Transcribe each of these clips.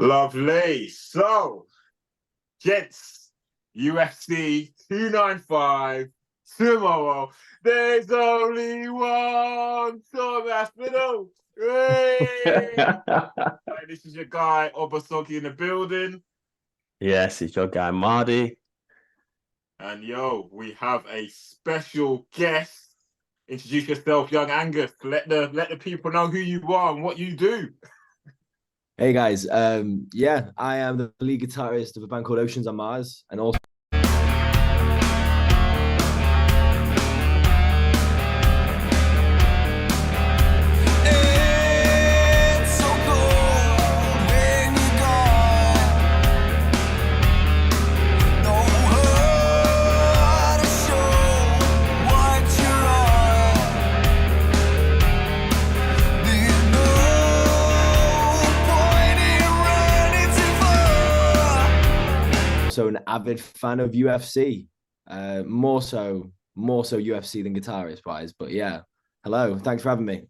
Lovely. So, gents, UFC 295 tomorrow. There's only one Tom Aspinall. Hey! Right, this is your guy, Oba Soggy in the building. Yes, it's your guy, Mardi. And yo, we have a special guest. Introduce yourself, young Angus. Let the people know who you are and what you do. Hey guys, yeah, I am the lead guitarist of a band called Oceans on Mars, and also an avid fan of UFC, more so UFC than guitarist wise. But yeah, hello, thanks for having me.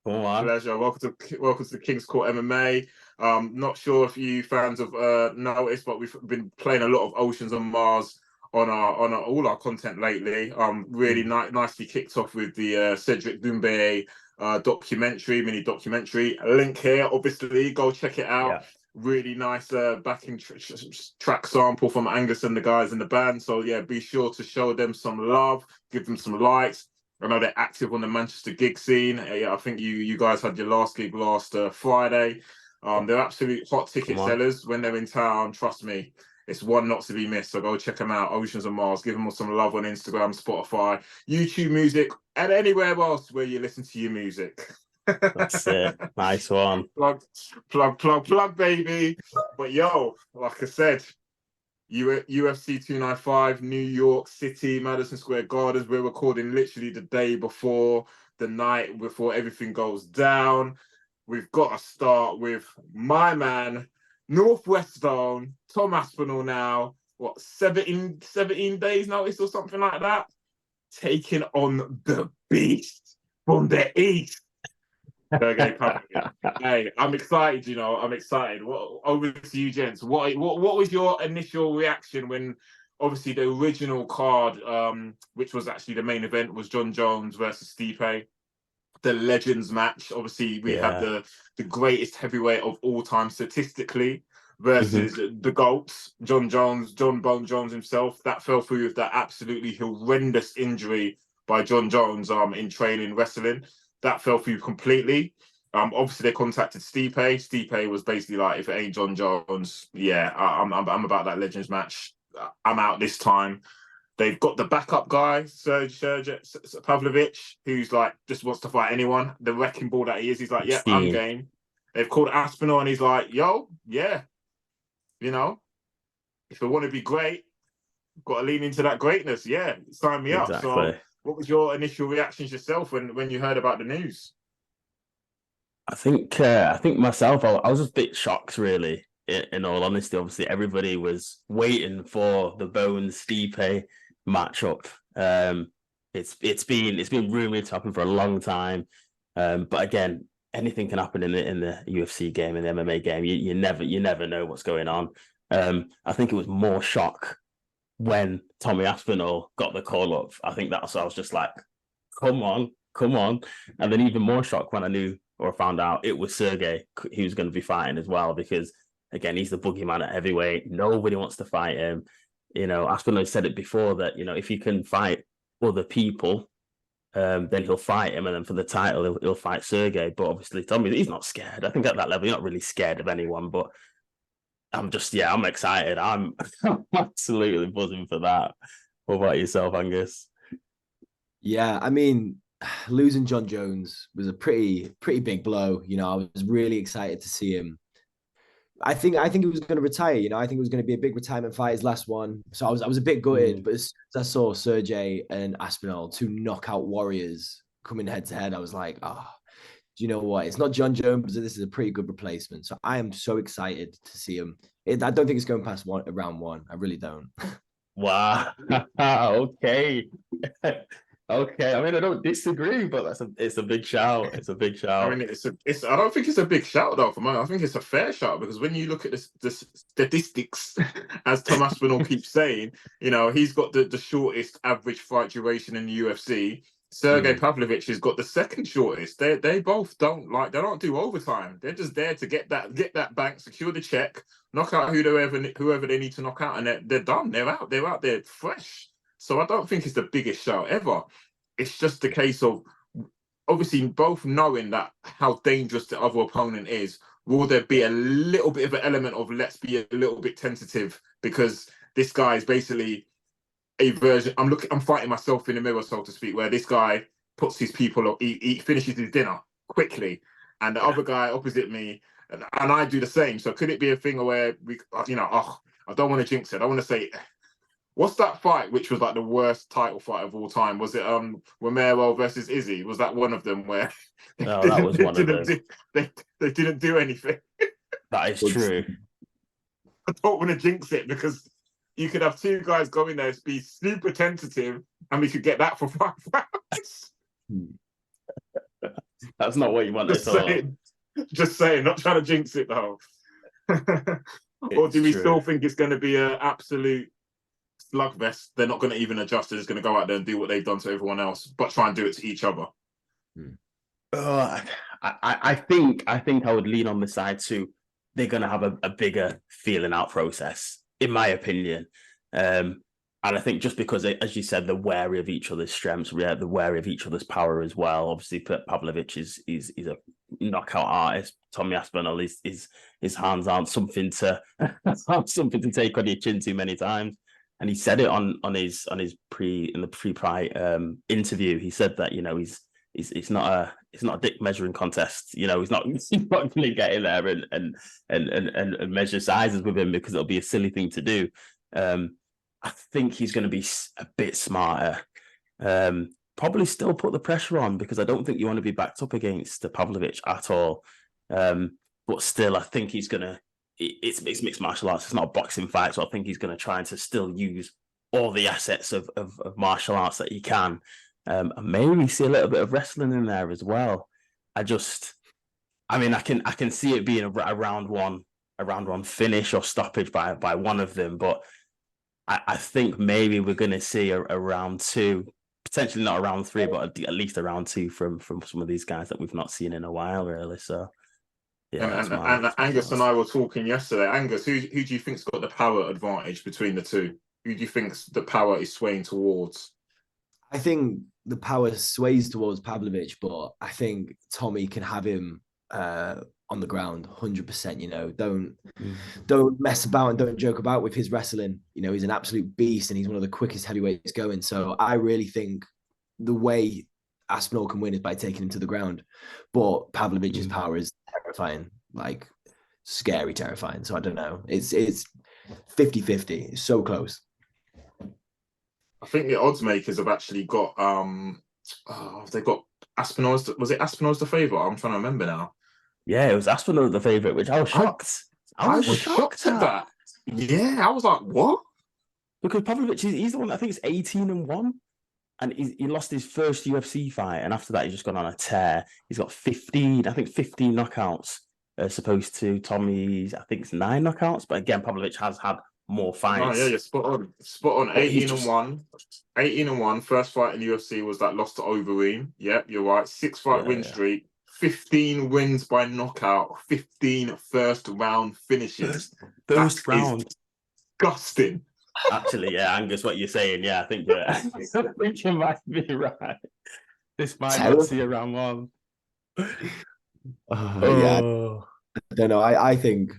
Pleasure. Welcome to the King's Court MMA. Not sure if you fans have noticed, but we've been playing a lot of Oceans on Mars on all our content lately. Really nicely kicked off with the Cedric Doumbé mini documentary. A link here, obviously. Go check it out. Yeah. Really nice backing track sample from Angus and the guys in the band. So yeah, be sure to show them some love, give them some likes. I know they're active on the Manchester gig scene. Yeah, I think you guys had your last gig last Friday. They're absolute hot ticket sellers when they're in town. Trust me, it's one not to be missed. So go check them out. Oceans on Mars. Give them some love on Instagram, Spotify, YouTube Music, and anywhere else where you listen to your music. That's it. Nice one. Plug, baby. But yo, like I said, UFC 295, New York City, Madison Square Gardens. We're recording literally the day before, the night before everything goes down. We've got to start with my man, Northwest Zone, Tom Aspinall now. What, 17 days notice or something like that? Taking on the beast from the East. Hey, I'm excited. I'm excited. Over to you, gents. What was your initial reaction when, obviously, the original card, which was actually the main event, was Jon Jones versus Stipe, the Legends match. Obviously, we have the greatest heavyweight of all time statistically versus the GOATs, Jon Bone Jones himself. That fell through with that absolutely horrendous injury by Jon Jones in training wrestling. That fell through completely. Obviously, they contacted Stipe. Stipe was basically like, if it ain't Jon Jones, yeah, I'm about that Legends match. I'm out this time. They've got the backup guy, Serge Pavlovich, who's like, just wants to fight anyone. The wrecking ball that he is, he's like, yeah, I'm game. They've called Aspinall, and he's like, yo, yeah. If I want to be great, got to lean into that greatness. Yeah, sign me up. So what was your initial reactions yourself when you heard about the news? I think myself, I was just a bit shocked, really. In all honesty, obviously, everybody was waiting for the Bones Stipe matchup. It's been rumored to happen for a long time, but again, anything can happen in the UFC game, in the MMA game. You never know what's going on. I think it was more shock when Tommy Aspinall got the call up. I think I was just like, come on. And then even more shock when I found out it was Sergey who was going to be fighting as well, because again, he's the boogeyman at heavyweight. Nobody wants to fight him. Aspinall said it before that, if he can fight other people, then he'll fight him. And then for the title, he'll fight Sergey. But obviously, Tommy, he's not scared. I think at that level, he's not really scared of anyone. But I'm excited. I'm absolutely buzzing for that. What about yourself, Angus? Yeah, I mean, losing Jon Jones was a pretty big blow. I was really excited to see him. I think he was going to retire. I think it was going to be a big retirement fight, his last one. So I was a bit gutted. But as soon as I saw Sergey and Aspinall, two knockout warriors, coming head to head, I was like, do you know what? It's not Jon Jones, but this is a pretty good replacement. So I am so excited to see him. I don't think it's going past round one. I really don't. Wow. Okay. Okay, I mean, I don't disagree, but it's a big shout. It's a big I shout. mean, I don't think it's a big shout though for mine. I think it's a fair shout because when you look at the statistics, as Tom Aspinall keeps saying, he's got the shortest average fight duration in the UFC. Sergey Pavlovich has got the second shortest. They both don't do overtime. They're just there to get that bank, secure the check, knock out whoever they need to knock out, and they're done. They're out. They're out there fresh. So I don't think it's the biggest shout ever. It's just a case of obviously both knowing that how dangerous the other opponent is. Will there be a little bit of an element of let's be a little bit tentative because this guy is basically a version. I'm fighting myself in the mirror, so to speak, where this guy puts his people up, he finishes his dinner quickly, and the other guy opposite me, and I do the same. So could it be a thing where I don't want to jinx it. I want to say, what's that fight which was like the worst title fight of all time? Was it Romero versus Izzy? Was that one of them where No, that was one of them. They didn't do anything? That is true. I don't want to jinx it because you could have two guys going there, be super tentative, and we could get that for 5 rounds. That's not what you want at all. Just saying, not trying to jinx it though. Or do we still think it's going to be an absolute slugfest? They're not going to even adjust. They're just going to go out there and do what they've done to everyone else, but try and do it to each other. I think I would lean on the side too. They're going to have a bigger feeling out process, in my opinion. And I think just because, as you said, they're wary of each other's strengths, they're wary of each other's power as well. Obviously, Pavlovich is a knockout artist. Tommy Aspinall his hands aren't something to take on your chin too many times. And he said it on his pre-fight interview. He said that it's not a dick measuring contest. He's not going to get in there and measure sizes with him because it'll be a silly thing to do. I think he's going to be a bit smarter. Probably still put the pressure on because I don't think you want to be backed up against the Pavlovich at all. But still, I think he's going to. It's mixed martial arts. It's not a boxing fight, so I think he's going to try to still use all the assets of martial arts that he can. And maybe see a little bit of wrestling in there as well. I can see it being a round one finish or stoppage by one of them, but I think maybe we're going to see a round two, potentially not a round three, but at least a round two from some of these guys that we've not seen in a while, really. So, yeah. And Angus and I were talking yesterday. Angus, who do you think's got the power advantage between the two? Who do you think's the power is swaying towards? I think the power sways towards Pavlovich, but I think Tommy can have him on the ground 100%. Don't mess about and don't joke about with his wrestling. He's an absolute beast and he's one of the quickest heavyweights going. So I really think the way Aspinall can win is by taking him to the ground. But Pavlovich's power is terrifying, like scary terrifying. So I don't know. It's 50-50. It's so close. I think the odds makers have actually got they got Aspinall. Was it Aspinall's the favourite? I'm trying to remember now. Yeah, it was Aspinall the favourite, which I was shocked. I was shocked at that. Yeah, I was like, what? Because Pavlovich, he's the one, I think it's 18-1. And he lost his first UFC fight. And after that, he's just gone on a tear. He's got 15 knockouts, as opposed to Tommy's, I think it's 9 knockouts. But again, Pavlovich has had more fights. Oh, yeah, you're spot on. 18-1. 18-1. First fight in UFC was that loss to Overeem. Yep, you're right. 6-fight win streak. 15 wins by knockout. 15 first round finishes. First round. Disgusting. Actually, yeah, Angus, what you're saying, yeah, I think you might be right. This might not see a round one. Yeah, I don't know. I think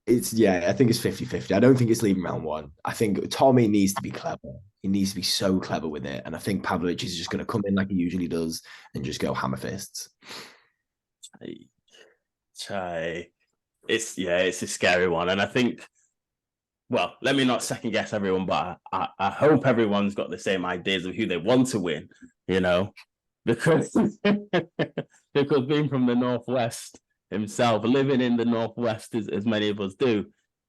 it's 50-50. I don't think it's leaving round one. I think Tommy needs to be clever. He needs to be so clever with it. And I think Pavlovich is just going to come in like he usually does and just go hammer fists. It's a scary one. And I think, well, let me not second guess everyone, but I hope everyone's got the same ideas of who they want to win, because being from the Northwest himself, living in the Northwest as many of us do,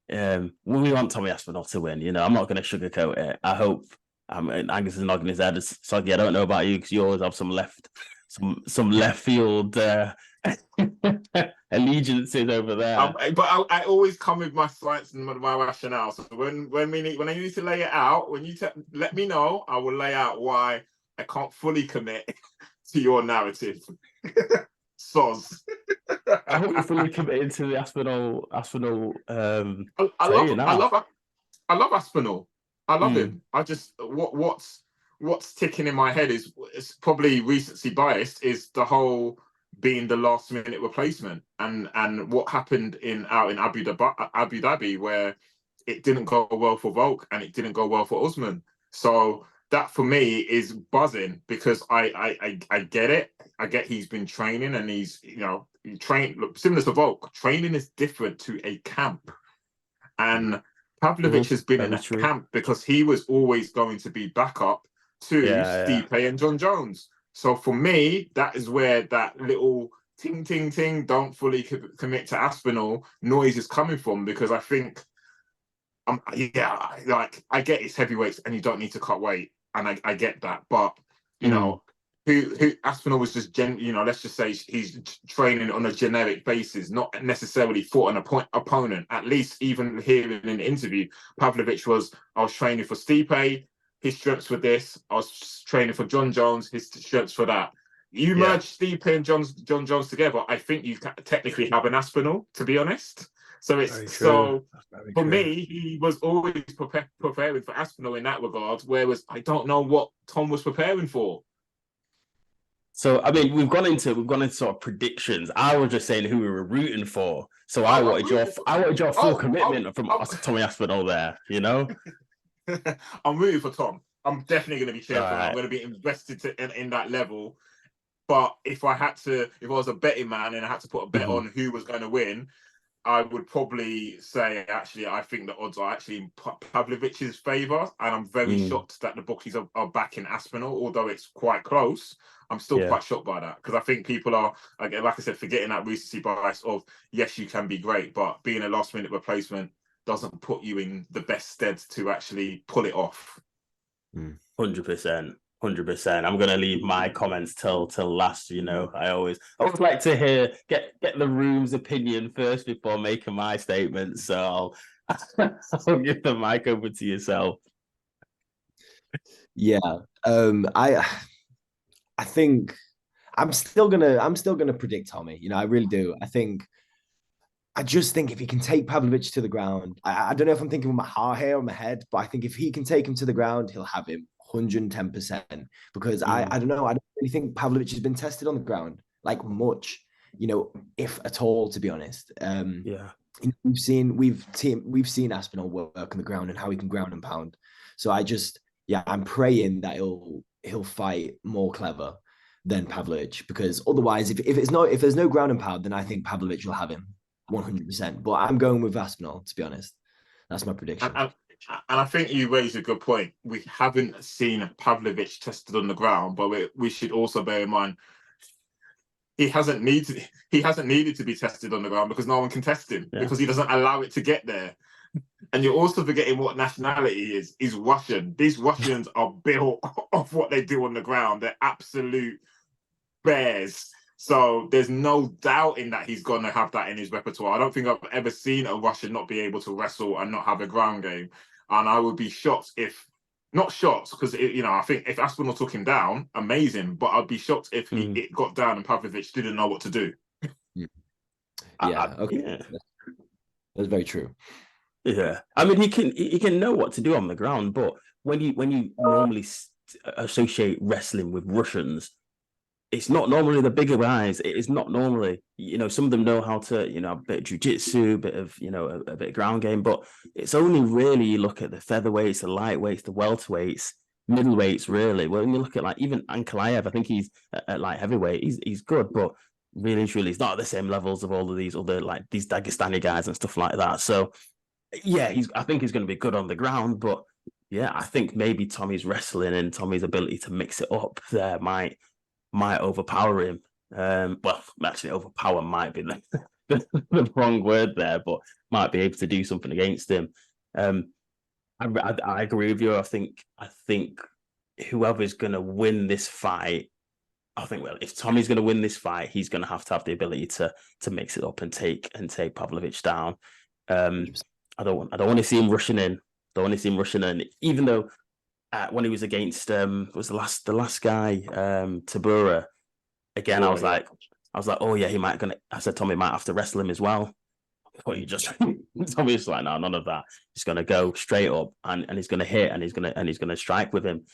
we want Tommy Aspinall to win. I'm not going to sugarcoat it. I hope And Angus is nodding his head. Soggy, I don't know about you because you always have some left field allegiances over there. But I always come with my science and my rationale. So when I need to lay it out, when you let me know, I will lay out why I can't fully commit to your narrative. Soz. I hope you're fully committed to the Aspinall. I love Aspinall. I love him. I just what's ticking in my head is it's probably recency biased, is the whole being the last minute replacement and what happened out in Abu Dhabi, where it didn't go well for Volk and it didn't go well for Usman. So that for me is buzzing, because I get it. I get he's been training and he's trained. Look, similar to Volk, training is different to a camp, and Pavlovich has been in that camp because he was always going to be backup to Stipe and John Jones. So for me, that is where that little ting, ting, ting, don't fully commit to Aspinall noise is coming from, because I think, I get it's heavyweights and you don't need to cut weight. And I get that. But, who Aspinall was just, let's just say he's training on a generic basis, not necessarily fought an opponent. At least even here in the interview, Pavlovich I was training for Stipe, his strengths for this. I was training for John Jones, his strengths for that. You merge Stipe and John Jones together, I think you technically have an Aspinall, to be honest. So it's for me, he was always preparing for Aspinall in that regard, whereas I don't know what Tom was preparing for. So I mean, we've gone into sort of predictions. I was just saying who we were rooting for. So I wanted your full commitment from Tommy Aspinall there. I'm rooting for Tom. I'm definitely going to be cheering for him. I'm going to be invested in that level. But if I was a betting man and I had to put a bet on who was going to win, I would probably say, actually, I think the odds are actually in Pavlovich's favour, and I'm very shocked that the bookies are backing Aspinall, although it's quite close. I'm still quite shocked by that, because I think people are, like I said, forgetting that recency bias of, yes, you can be great, but being a last-minute replacement doesn't put you in the best stead to actually pull it off. 100%. 100%. I'm gonna leave my comments till last. I always like to get the room's opinion first before making my statement. So I'll give the mic over to yourself. Yeah, I think I'm still gonna predict Tommy. I really do. I just think if he can take Pavlovich to the ground, I don't know if I'm thinking with my heart here or my head, but I think if he can take him to the ground, he'll have him 110%. Because I don't know, I don't really think Pavlovich has been tested on the ground like much, if at all, to be honest. We've seen Aspinall work on the ground and how he can ground and pound. So I'm praying that he'll fight more clever than Pavlovich, because otherwise, if there's no ground and pound, then I think Pavlovich will have him 100%. But I'm going with Aspinall, to be honest. That's my prediction. And I think you raised a good point. We haven't seen Pavlovich tested on the ground, but we should also bear in mind he hasn't needed to be tested on the ground, because no one can test him, because he doesn't allow it to get there. And you're also forgetting what nationality he is. He's Russian. These Russians are built off what they do on the ground. They're absolute bears. So there's no doubt in that he's going to have that in his repertoire. I don't think I've ever seen a Russian not be able to wrestle and not have a ground game. And I would be shocked not shocked, because I think if Aspinall took him down, amazing. But I'd be shocked if it got down and Pavlovich didn't know what to do. Okay, that's very true. Yeah, I mean, he can know what to do on the ground, but when you normally associate wrestling with Russians, it's not normally the bigger guys. It is not normally, some of them know how to, a bit of jiu-jitsu, a bit of, a bit of ground game, but it's only really, you look at the featherweights, the lightweights, the welterweights, middleweights, really. When you look at even Ankalaev, I think he's at light heavyweight, he's good, but really, truly, he's not at the same levels of all of these other, these Dagestani guys and stuff like that. So, yeah, I think he's going to be good on the ground, but yeah, I think maybe Tommy's wrestling and Tommy's ability to mix it up there might overpower him. Well, actually, overpower might be the wrong word there, but might be able to do something against him. I agree with you. I think whoever's going to win this fight, I think, well, if Tommy's going to win this fight, he's going to have the ability to mix it up and take Pavlovich down. I don't want to see him rushing in. Don't want to see him rushing in, even though when he was against was the last guy Tabura again. Oh, I was like, oh yeah, he might gonna. I said Tommy might have to wrestle him as well. But you just Tommy's like, no, none of that. He's gonna go straight up and he's gonna hit and he's gonna strike with him.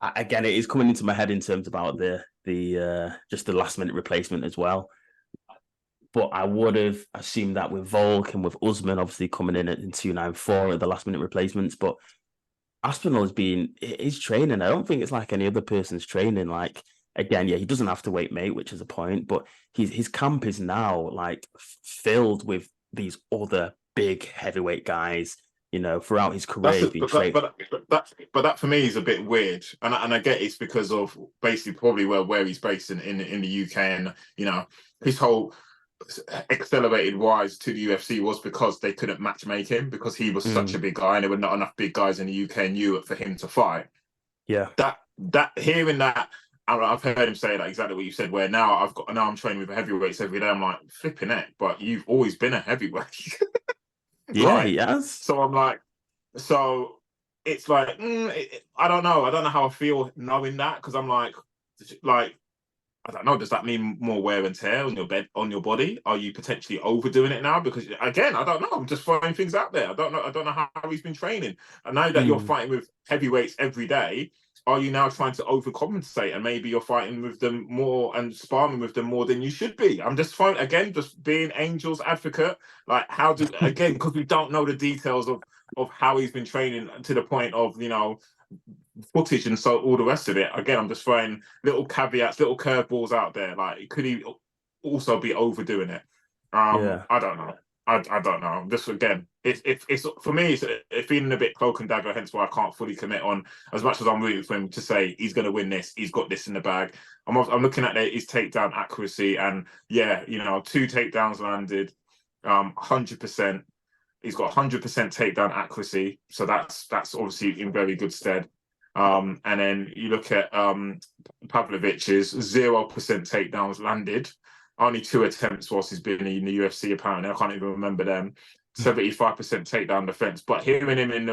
Again, it is coming into my head in terms about the just the last minute replacement as well. But I would have assumed that with Volk and with Usman obviously coming in 294 at the last minute replacements. But Aspinall is training. I don't think it's like any other person's training. Like, again, yeah, he doesn't have to wait, mate, which is a point. But his camp is now like filled with these other big heavyweight guys. You know, throughout his career, but that for me is a bit weird, and I get it's because of basically probably where he's based in the UK, and you know his whole accelerated rise to the UFC was because they couldn't match make him because he was such a big guy, and there were not enough big guys in the UK and Europe for him to fight. Yeah, that hearing that. I've heard him say like exactly what you said. Where now I'm training with heavyweights every day. I'm like flipping it, but you've always been a heavyweight. Yeah, like, he has. So I'm like, so it's like, I don't know. I don't know how I feel knowing that because I'm like, I don't know. Does that mean more wear and tear on your body? Are you potentially overdoing it now? Because again, I don't know. I'm just throwing things out there. I don't know how he's been training. And now that you're fighting with heavyweights every day, are you now trying to overcompensate and maybe you're fighting with them more and sparring with them more than you should be? I'm just just being Angel's advocate. Like again, because we don't know the details of how he's been training to the point of, you know, footage and so all the rest of it. Again, I'm just throwing little caveats, little curveballs out there. Like, could he also be overdoing it? Yeah. I don't know. I don't know. Just again, it's for me, it's feeling a bit cloak and dagger. Hence why I can't fully commit on as much as I'm rooting for him to say he's going to win this. He's got this in the bag. I'm looking at his takedown accuracy, and yeah, you know, 2 takedowns landed, 100%. He's got 100% takedown accuracy, so that's obviously in very good stead. And then you look at Pavlovich's 0% takedowns landed. Only 2 attempts whilst he's been in the UFC. Apparently, I can't even remember them. 75% takedown defense. But hearing him in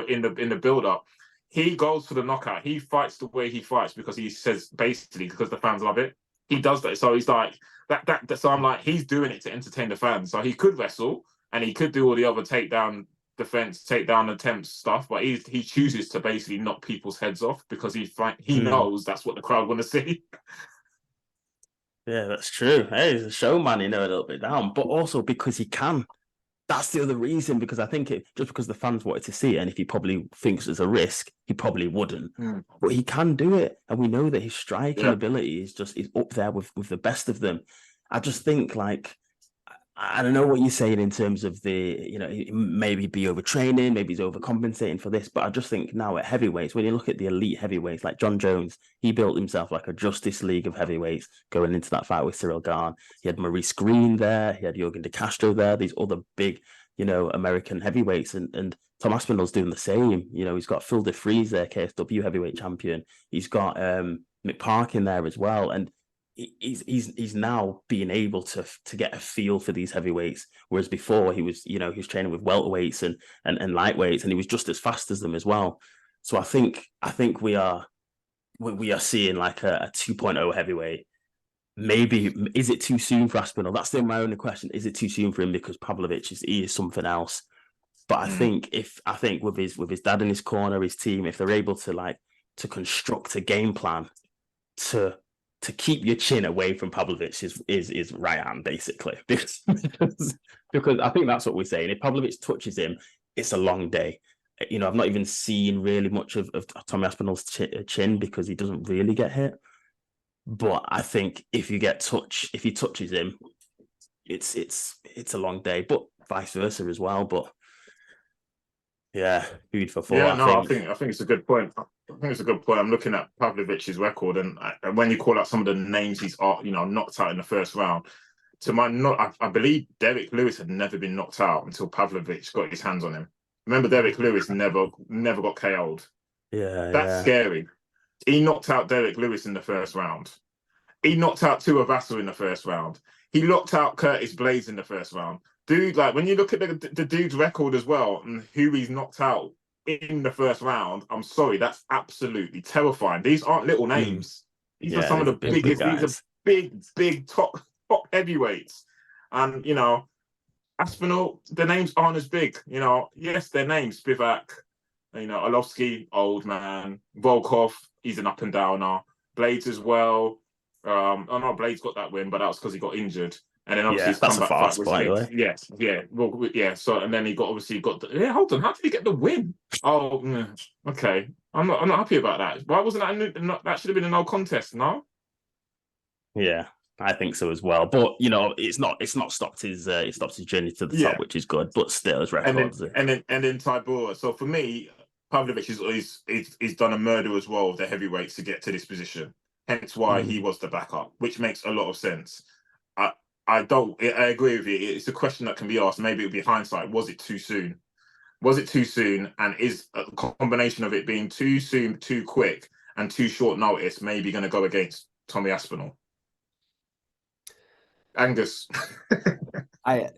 the build up, he goes for the knockout. He fights the way he fights because he says basically because the fans love it. He does that. So he's like that. So I'm like, he's doing it to entertain the fans. So he could wrestle and he could do all the other takedown defense, takedown attempts stuff. But he chooses to basically knock people's heads off because he knows that's what the crowd want to see. Yeah, that's true. Hey, he's a showman, you know, a little bit down, but also because he can. That's the other reason, because I think just because the fans wanted to see it, and if he probably thinks there's a risk, he probably wouldn't. But he can do it, and we know that his striking ability is up there with the best of them. I just think, like, I don't know what you're saying in terms of maybe be overtraining, maybe he's overcompensating for this, but I just think now at heavyweights, when you look at the elite heavyweights, like John Jones, he built himself like a Justice League of heavyweights going into that fight with Cyril Gane. He had Maurice Green there, he had Jorgen De Castro there, these other big, American heavyweights, and Tom Aspinall's doing the same. He's got Phil DeFries there, KSW heavyweight champion. He's got Mick Park in there as well, and he's now being able to get a feel for these heavyweights, whereas before he was training with welterweights and lightweights, and he was just as fast as them as well. So I think we are seeing like a 2.0 heavyweight. Maybe is it too soon for Aspinall? That's my only question. Is it too soon for him because Pavlovich is something else? But I think with his dad in his corner, his team, if they're able to construct a game plan to keep your chin away from Pavlovich is right hand, basically. Because I think that's what we're saying. If Pavlovich touches him, it's a long day. I've not even seen really much of Tommy Aspinall's chin because he doesn't really get hit. But I think if he touches him, it's a long day. But vice versa as well. But yeah, food for thought. Yeah, I think it's a good point. I'm looking at Pavlovich's record, and when you call out some of the names he's knocked out in the first round, I believe Derek Lewis had never been knocked out until Pavlovich got his hands on him. Remember, Derek Lewis never got KO'd. Yeah, That's yeah. scary. He knocked out Derek Lewis in the first round. He knocked out Tua Vassar in the first round. He knocked out Curtis Blades in the first round. Dude, like when you look at the dude's record as well and who he's knocked out in the first round, I'm sorry, that's absolutely terrifying. These aren't little names. These are Yeah, some of the big biggest. These are guys. big top heavyweights. And Aspinall, the names aren't as big. Yes, their names Spivak. Orlovsky, old man. Volkov, he's an up and downer. Blades as well. No, Blades got that win, but that was because he got injured. And then obviously his That's a comeback fight farce, was by the way. yes, yeah, well, yeah. So and then he got yeah. Hold on, how did he get the win? Oh, okay. I'm not happy about that. Why wasn't that? That should have been a no contest. No. Yeah, I think so as well. But it's not stopped his journey to the Yeah. top, which is good. But still, his records. And then Tybura. So for me, Pavlovich is done a murder as well of the heavyweights to get to this position. Hence why he was the backup, which makes a lot of sense. I agree with you. It's a question that can be asked. Maybe it would be hindsight. Was it too soon? Was it too soon? And is a combination of it being too soon, too quick, and too short notice maybe going to go against Tommy Aspinall? Angus. I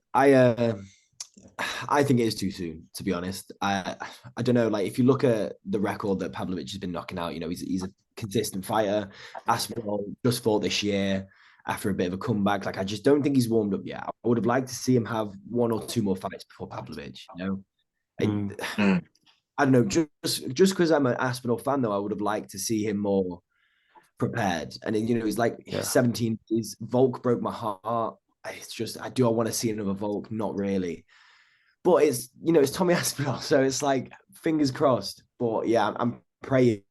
think it is too soon, to be honest. I don't know. Like if you look at the record that Pavlovich has been knocking out, he's a consistent fighter. Aspinall just fought this year after a bit of a comeback. Like I just don't think he's warmed up yet. I would have liked to see him have one or two more fights before Pavlovich. I don't know. Just because I'm an Aspinall fan, though, I would have liked to see him more prepared. And he's like 17. Volk broke my heart. It's just I want to see another Volk? Not really. But it's Tommy Aspinall, so it's like fingers crossed. But yeah, I'm praying.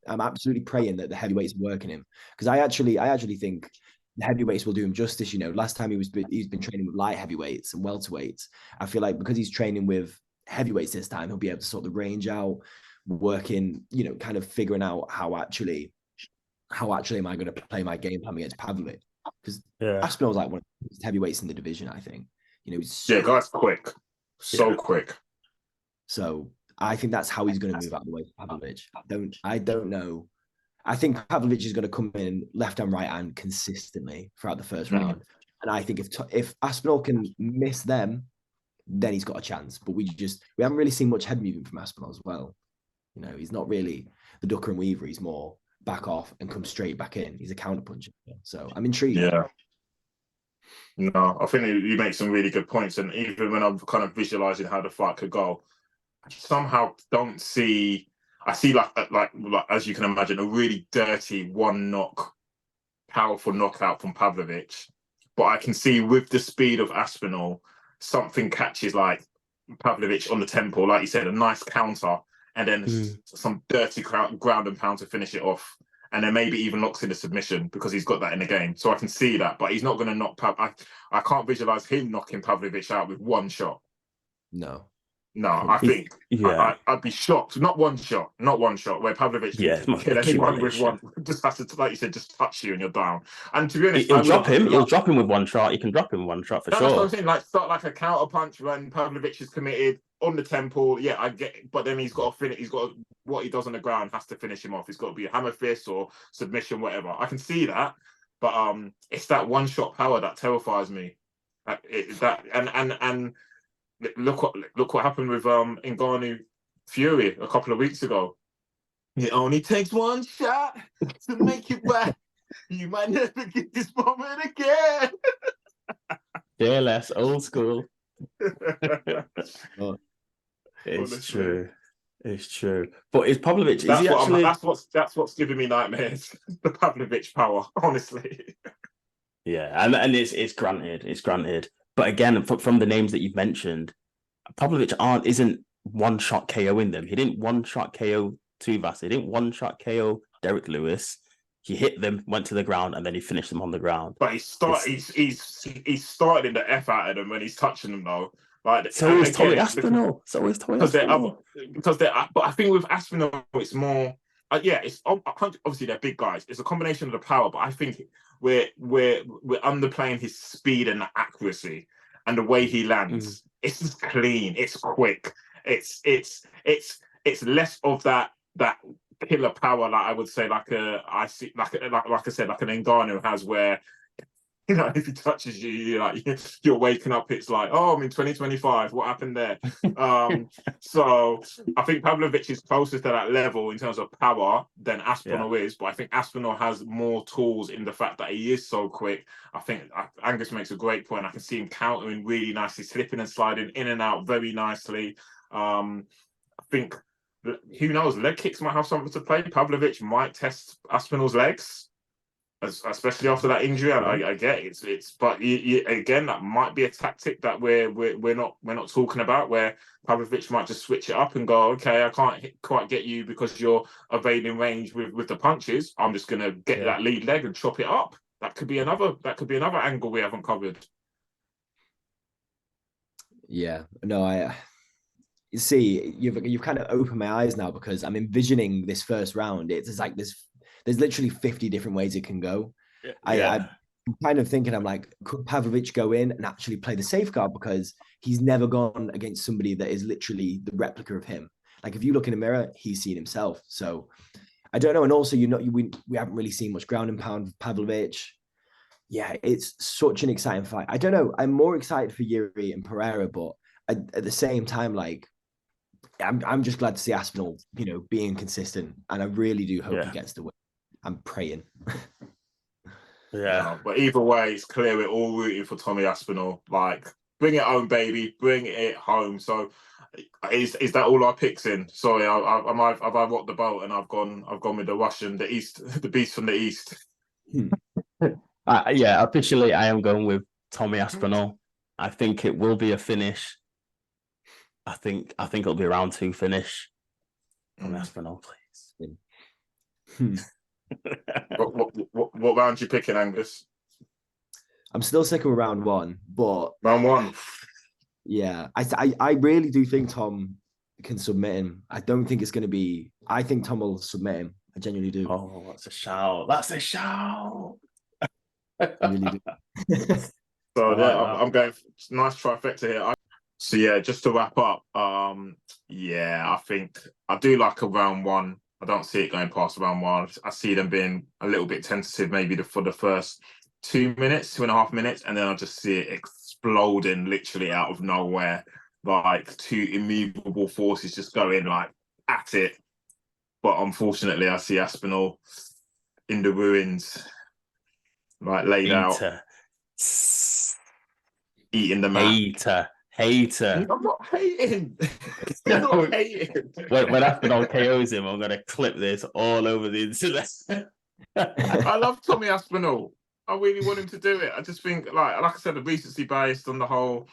I'm absolutely praying that the heavyweights are working him because I actually think the heavyweights will do him justice. Last time he's been training with light heavyweights and welterweights. I feel like because he's training with heavyweights this time, he'll be able to sort of range out, working, kind of figuring out how actually am I going to play my game plan against Pavlovich because Aspinall's like one of the heavyweights in the division. I think guy's quick. So quick. So I think that's how he's going to move out of the way for Pavlovich. I don't know. I think Pavlovich is going to come in left and right hand consistently throughout the first round. And I think if Aspinall can miss them, then he's got a chance. But we haven't really seen much head movement from Aspinall as well. He's not really the ducker and weaver. He's more back off and come straight back in. He's a counterpuncher. So I'm intrigued. Yeah. No, I think you make some really good points. And even when I'm kind of visualizing how the fight could go, I somehow don't see. I see like as you can imagine, a really dirty one knock, powerful knockout from Pavlovich. But I can see with the speed of Aspinall, something catches like Pavlovich on the temple, like you said, a nice counter, and then some dirty ground and pound to finish it off. And then maybe even locks in a submission because he's got that in the game. So I can see that, but he's not going to knock I can't visualize him knocking Pavlovich out with one shot. No, I think I'd be shocked. Not one shot, where Pavlovich can kill anyone with one. Just has to, like you said, just touch you and you're down. And to be honest, he'll drop him with one shot. You can drop him with one shot for sure. That's what I'm saying. Like start like a counter punch when Pavlovich is committed on the temple. Yeah, I get it. But then he's got to finish. He's got what he does on the ground has to finish him off. It's got to be a hammer fist or submission, whatever. I can see that, but it's that one shot power that terrifies me. And look what happened with Ngannou Fury a couple of weeks ago. It only takes one shot to make it right. You might never get this moment again. Yeah, less old school. It's true. It's true. But is Pavlovich? That's what's giving me nightmares. The Pavlovich power, honestly. Yeah, and it's granted. It's granted. But again, from the names that you've mentioned, Pavlovich isn't one shot KOing them. He didn't one shot KO Tuvas. He didn't one shot KO Derek Lewis. He hit them, went to the ground, and then he finished them on the ground. But he's starting the F out of them when he's touching them though. Like so is Tommy Aspinall. Because but I think with Aspinall it's more. It's obviously they're big guys. It's a combination of the power, but I think we're underplaying his speed and accuracy and the way he lands. It's just clean. It's quick. it's less of that killer power, like I would say, like I said, like an Ngannou has, where if he touches you, you're waking up. It's like, oh, I'm in 2025. What happened there? So I think Pavlovich is closest to that level in terms of power than Aspinall is, but I think Aspinall has more tools in the fact that he is so quick. I think Angus makes a great point. I can see him countering really nicely, slipping and sliding in and out very nicely. I think, who knows, leg kicks might have something to play. Pavlovich might test Aspinall's legs, especially after that injury. I get it's but again, that might be a tactic that we're not talking about, where Pavlovich might just switch it up and go, okay, I can't quite get you because you're evading range with the punches. I'm just gonna get that lead leg and chop it up. That could be another angle we haven't covered. Yeah, no, you see, you've kind of opened my eyes now, because I'm envisioning this first round. It's like there's literally 50 different ways it can go. I'm kind of thinking, I'm like, could Pavlovich go in and actually play the safeguard, because he's never gone against somebody that is literally the replica of him. Like, if you look in a mirror, he's seen himself. So I don't know. And also, we haven't really seen much ground and pound with Pavlovich. Yeah, it's such an exciting fight. I don't know. I'm more excited for Yuri and Pereira, but at the same time, like, I'm just glad to see Aspinall, being consistent, and I really do hope he gets the win. I'm praying. But either way, it's clear we're all rooting for Tommy Aspinall. Like, bring it home, baby, bring it home. So, is that all our picks in? Sorry, have I rocked the boat and I've gone with the Russian, the East, the beast from the East. Officially, I am going with Tommy Aspinall. I think it will be a finish. I think it'll be a round 2 finish. Tommy Aspinall, please. What round you picking, Angus? I'm still sticking with round 1, but round 1. Yeah, I really do think Tom can submit him. I don't think it's going to be. I think Tom will submit him. I genuinely do. Oh, that's a shout! That's a shout! I really do. So I'm going nice trifecta here. So just to wrap up, I think I do like a round 1. I don't see it going past round 1. I see them being a little bit tentative, maybe for the first 2.5 minutes, and then I just see it exploding literally out of nowhere, like 2 immovable forces just going like at it. But unfortunately, I see Aspinall in the ruins, like laid out, eating the mat. Hater. I'm not hating. I'm not hating. When Aspinall KOs him, I'm gonna clip this all over the internet. I love Tommy Aspinall. I really want him to do it. I just think, like I said, the recency bias on the whole,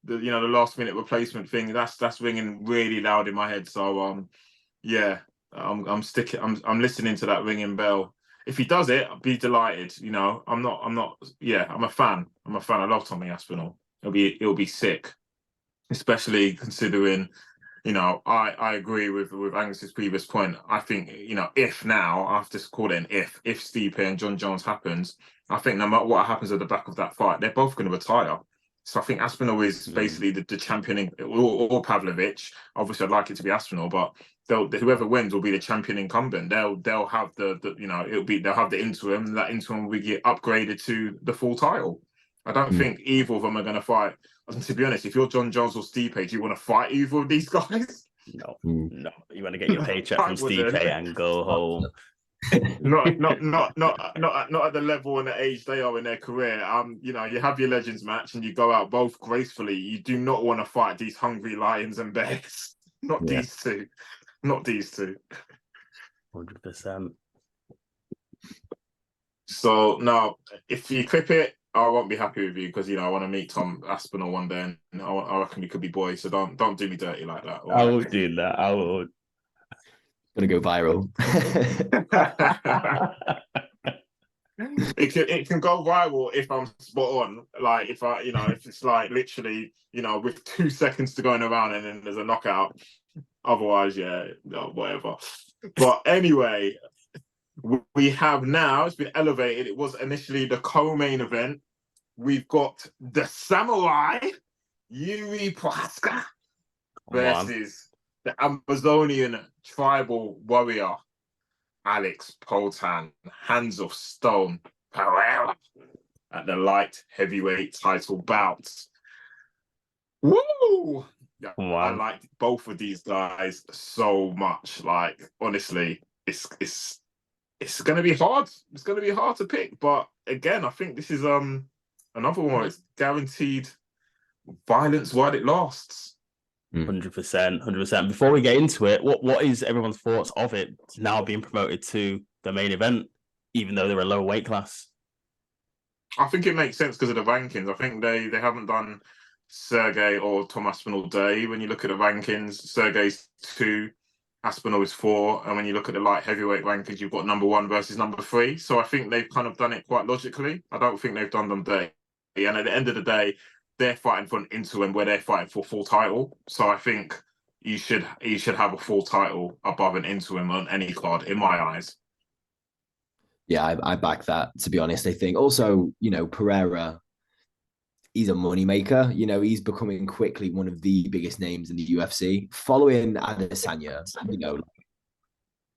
the last minute replacement thing. That's ringing really loud in my head. So I'm sticking. I'm listening to that ringing bell. If he does it, I'll be delighted. I'm a fan. I love Tommy Aspinall. It'll be sick. Especially considering, I agree with Angus's previous point. I think, if now, I have to call it an if Stipe and John Jones happens, I think no matter what happens at the back of that fight, they're both going to retire. So I think Aspinall is basically the championing, or Pavlovich. Obviously, I'd like it to be Aspinall, but whoever wins will be the champion incumbent. They'll have they'll have the interim. That interim will get upgraded to the full title. I don't think either of them are going to fight. And to be honest, if you're John Jones or Stipe, do you want to fight either of these guys? No. You want to get your paycheck from Stipe and go home. not at the level and the age they are in their career. You have your Legends match and you go out both gracefully. You do not want to fight these hungry lions and bears. These two. Not these two. 100%. So now, if you clip it, I won't be happy with you because I want to meet Tom Aspinall one day, and I reckon we could be boys. So don't do me dirty like that. I won't do that. I won't. Gonna go viral. It can go viral if I'm spot on. Like if it's like literally with 2 seconds to go in a round and then there's a knockout. Otherwise, whatever. But anyway, we have now, it's been elevated. It was initially the co-main event. We've got the Samurai, Yuri Prochazka, Come on. versus the Amazonian tribal warrior, Alex Poltan, hands of stone, Pereira, at the light heavyweight title bout. Woo! Yeah, Come I on. liked both of these guys so much. Like, honestly, it's gonna be hard. It's gonna be hard to pick. But again, I think this is another one where it's guaranteed violence while it lasts. 100%, 100%. Before we get into it, what is everyone's thoughts of it now being promoted to the main event, even though they're a lower weight class? I think it makes sense because of the rankings. I think they haven't done Sergey or Tom Aspinall Day. When you look at the rankings, Sergey's 2, Aspinall is 4, and when you look at the light heavyweight rankings, you've got number 1 versus number 3. So I think they've kind of done it quite logically. I don't think they've done them day. And at the end of the day, they're fighting for an interim where they're fighting for a full title. So I think you should have a full title above an interim on any card, in my eyes. Yeah, I back that, to be honest. I think also, Pereira, he's a moneymaker. He's becoming quickly one of the biggest names in the UFC. Following Adesanya,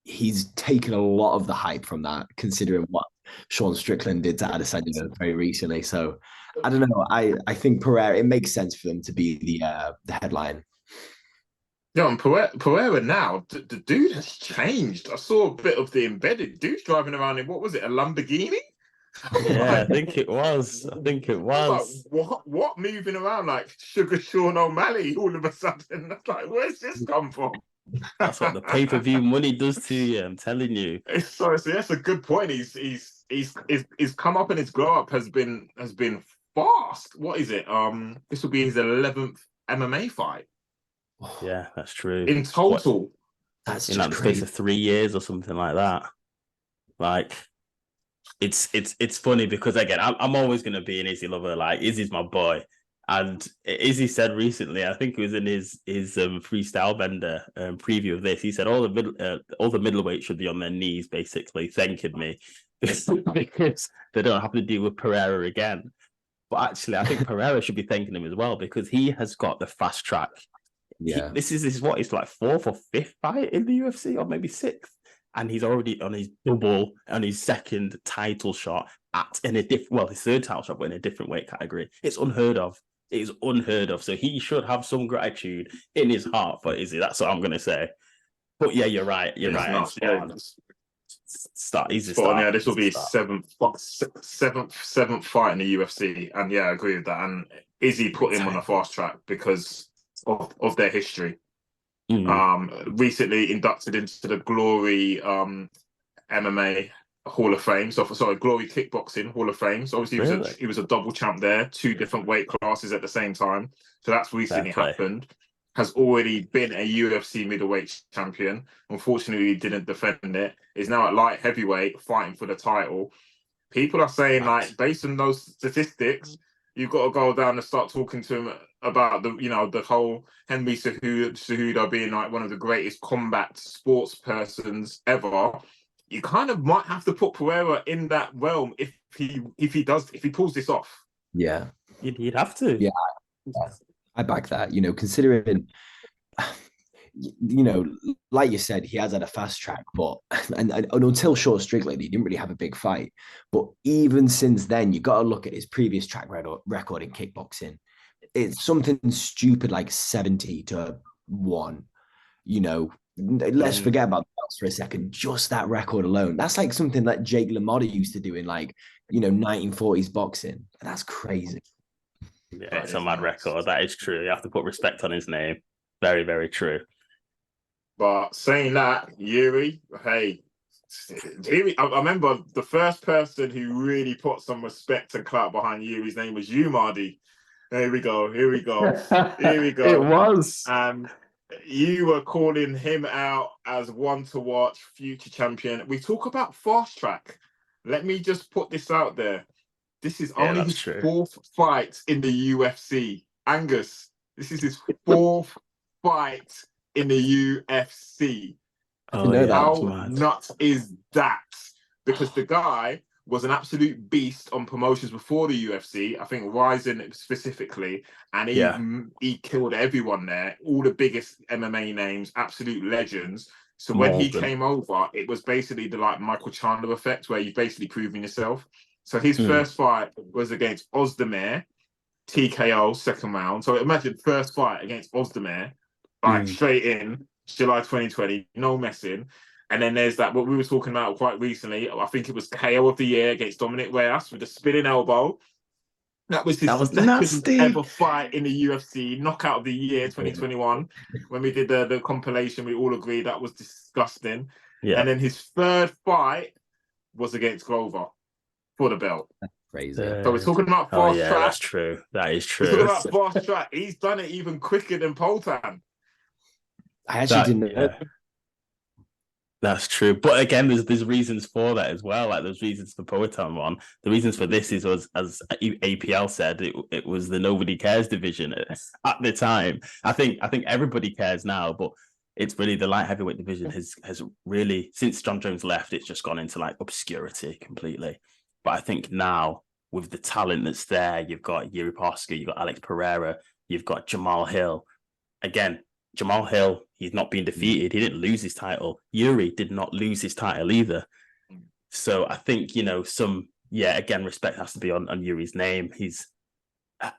he's taken a lot of the hype from that, considering what Sean Strickland did to Adesanya very recently. So I don't know. I think Pereira, it makes sense for them to be the headline. Yeah, and Pereira now, the dude has changed. I saw a bit of the embedded dude driving around in, what was it, a Lamborghini? Yeah, I think it was. I think it was. Like, what moving around like Sugar Sean O'Malley all of a sudden? That's like, where's this come from? That's what the pay-per-view money does to you. I'm telling you. So that's a good point. He's come up and his glow up has been fast. What is it? This will be his 11th MMA fight. Yeah, that's true. In total. That's in just the crazy. space of 3 years or something like that. Like, it's funny because again, I'm always going to be an Izzy lover. Like, Izzy's my boy, and Izzy said recently, I think it was in his freestyle bender preview of this, he said all the middleweights should be on their knees, basically thanking me because they don't have to deal with Pereira again. But actually, I think Pereira should be thanking him as well because he has got the fast track. Yeah. This is what it's like 4th or 5th fight in the UFC, or maybe 6th, and he's already on his double on his 2nd title shot his 3rd title shot, but in a different weight category. It's unheard of. It is unheard of. So he should have some gratitude in his heart for Izzy. That's what I'm gonna say. But yeah, you're right. You're right. Nuts. Yeah, Easy spot on. start. Yeah, this will be seventh fight in the UFC, and yeah, I agree with that. And Izzy put him on the fast track because of their history. Recently inducted into the Glory MMA Hall of Fame. Sorry, Glory Kickboxing Hall of Fame. So obviously he was a double champ there, 2 different weight classes at the same time. So that's recently happened. Has already been a UFC middleweight champion. Unfortunately, he didn't defend it. Is now at light heavyweight fighting for the title. People are saying, like, based on those statistics, you've got to go down and start talking to him about the whole Henry Cejudo being like one of the greatest combat sports persons ever. You kind of might have to put Pereira in that realm if he pulls this off. Yeah, you'd have to. Yeah, I back that. Considering, like you said, he has had a fast track, but and until Short Strickland, he didn't really have a big fight. But even since then, you got to look at his previous track record in kickboxing. It's something stupid like 70-1. Let's forget about that for a second. Just that record alone, that's like something that Jake LaMotta used to do in 1940s boxing. That's crazy. Yeah, it's a mad record. That is true. You have to put respect on his name. Very, very true. But saying that, Yuri, I remember the first person who really put some respect and clout behind Yuri's name was you, Mardi. Here we go. It was. And you were calling him out as one to watch, future champion. We talk about fast track. Let me just put this out there. This is only his 4th fight in the UFC. Angus, this is his 4th fight in the UFC. How nuts is that? Because the guy was an absolute beast on promotions before the UFC. I think Rising specifically, and he killed everyone there. All the biggest MMA names, absolute legends. So when he came over, it was basically the like Michael Chandler effect, where you've basically proven yourself. So his first fight was against Ozdemir, TKO, second round. So imagine first fight against Ozdemir, like straight in July 2020, no messing. And then there's that what we were talking about quite recently. I think it was KO of the year against Dominic Reyes with a spinning elbow. That was his second ever fight in the UFC, knockout of the year 2021. When we did the compilation, we all agreed that was disgusting. Yeah. And then his third fight was against Glover for the belt. That's crazy. So we're talking about fast track. That's true. That is true. We're talking about fast track. He's done it even quicker than Poltan. I actually didn't know. That's true. But again, there's reasons for that as well. Like there's reasons for Poetan one. The reasons for this is, as APL said, it was the nobody cares division at the time. I think everybody cares now, but it's really the light heavyweight division has really, since John Jones left, it's just gone into like obscurity completely. But I think now with the talent that's there, you've got Yuri Prochazka, you've got Alex Pereira, you've got Jamal Hill. Again, Jamal Hill, he's not been defeated. He didn't lose his title. Yuri did not lose his title either. So I think, again, respect has to be on Yuri's name.